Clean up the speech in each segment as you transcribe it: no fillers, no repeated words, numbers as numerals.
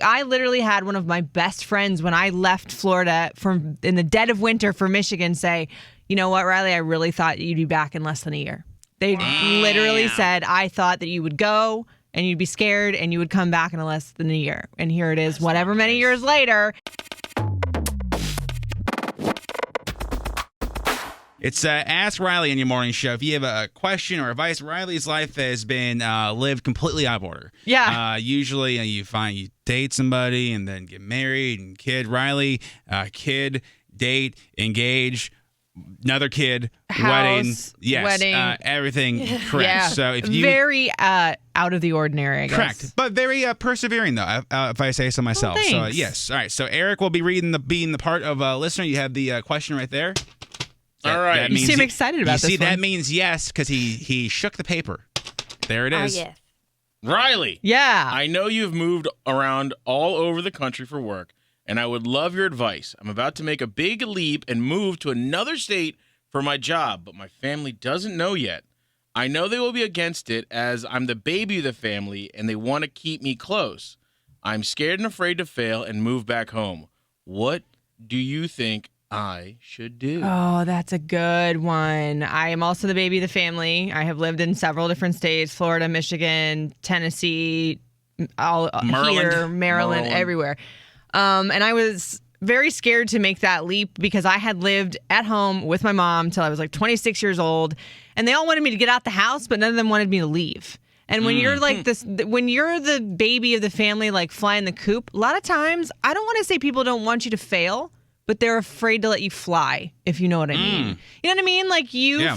I literally had one of my best friends when I left Florida in the dead of winter for Michigan say, you know what, Riley, I really thought you'd be back in less than a year. They literally said, I thought that you would go and you'd be scared and you would come back in less than a year. And here it is, whatever many years later. It's Ask Riley in your morning show. If you have a question or advice, Riley's life has been lived completely out of order. Yeah. Usually you date somebody and then get married and kid. Riley, kid, date, engage, another kid, House, wedding, everything correct. Yeah. So if you very out of the ordinary, I guess. Correct, but very persevering though, if I say so myself. Oh, so yes, all right. So Eric will be being the part of listener. You have the question right there. All right. You seem excited about this one. That means yes, because he shook the paper. There it is. Oh, yes. Riley. Yeah. I know you've moved around all over the country for work, and I would love your advice. I'm about to make a big leap and move to another state for my job, but my family doesn't know yet. I know they will be against it as I'm the baby of the family, and they want to keep me close. I'm scared and afraid to fail and move back home. What do you think I should do? Oh, that's a good one. I am also the baby of the family. I have lived in several different states, Florida, Michigan, Tennessee, Maryland, everywhere. And I was very scared to make that leap because I had lived at home with my mom till I was like 26 years old. And they all wanted me to get out the house, but none of them wanted me to leave. And when you're like this, when you're the baby of the family, like flying the coop, a lot of times, I don't want to say people don't want you to fail, but they're afraid to let you fly, if you know what I mean. You know what I mean? Like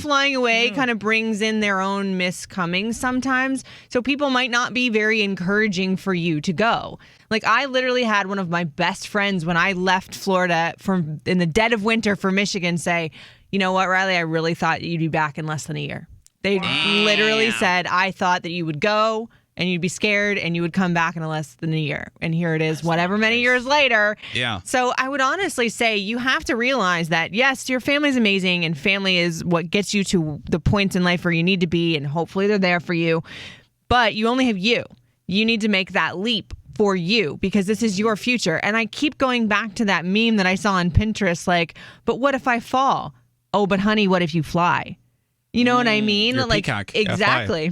flying away kind of brings in their own miscomings sometimes. So people might not be very encouraging for you to go. Like I literally had one of my best friends when I left Florida in the dead of winter for Michigan say, you know what, Riley, I really thought you'd be back in less than a year. They literally said, I thought that you would go and you'd be scared and you would come back in less than a year. And here it is, whatever many years later. Yeah. So I would honestly say you have to realize that, yes, your family's amazing and family is what gets you to the points in life where you need to be and hopefully they're there for you. But you only have you. You need to make that leap for you because this is your future. And I keep going back to that meme that I saw on Pinterest, like, but what if I fall? Oh, but honey, what if you fly? You know what I mean? You're a like peacock. Exactly.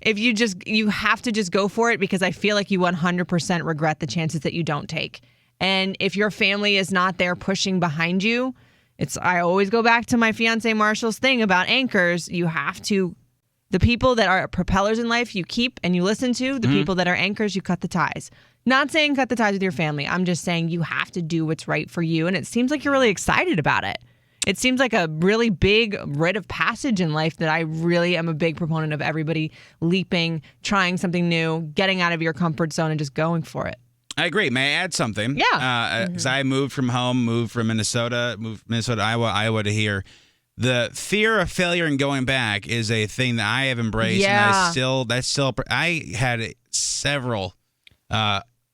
If you have to just go for it because I feel like you 100% regret the chances that you don't take. And if your family is not there pushing behind you, I always go back to my fiance Marshall's thing about anchors. You have to, the people that are propellers in life you keep and you listen to, the people that are anchors, you cut the ties. Not saying cut the ties with your family. I'm just saying you have to do what's right for you. And it seems like you're really excited about it. It seems like a really big rite of passage in life that I really am a big proponent of everybody leaping, trying something new, getting out of your comfort zone and just going for it. I agree. May I add something? Yeah. Because I moved from home, moved from Minnesota, Iowa to here. The fear of failure and going back is a thing that I have embraced. Yeah. And I had several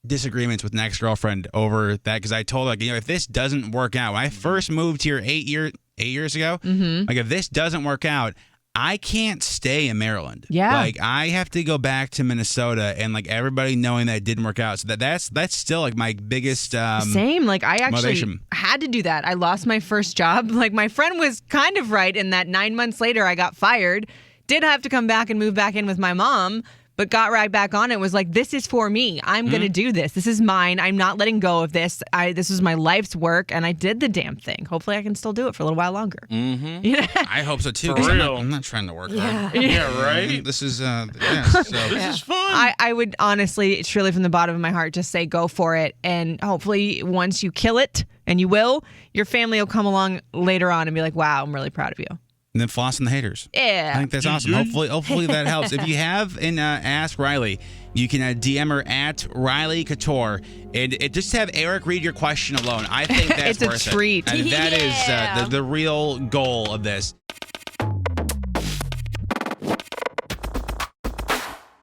disagreements with an ex-girlfriend over that because I told her, like, if this doesn't work out, when I first moved here 8 years ago, like if this doesn't work out, I can't stay in Maryland. Yeah. Like I have to go back to Minnesota and like everybody knowing that it didn't work out. So that's still like my biggest Same. Like I actually motivation. had to do that. I lost my first job. Like my friend was kind of right in that 9 months later I got fired, did have to come back and move back in with my mom, but got right back on it, was like, this is for me. I'm going to do this. This is mine. I'm not letting go of this. This is my life's work, and I did the damn thing. Hopefully I can still do it for a little while longer. Mm-hmm. You know? I hope so, too. For 'Cause real. I'm not trying to work Yeah. hard. Yeah, right? This is, so. This is fun. I would honestly, truly from the bottom of my heart, just say go for it. And hopefully once you kill it, and you will, your family will come along later on and be like, wow, I'm really proud of you. And then flossing the haters. Yeah. I think that's awesome. Hopefully that helps. If you have an Ask Riley, you can DM her at Riley Couture and just have Eric read your question alone. I think that's It's a worth treat. it. And that Yeah. is the real goal of this.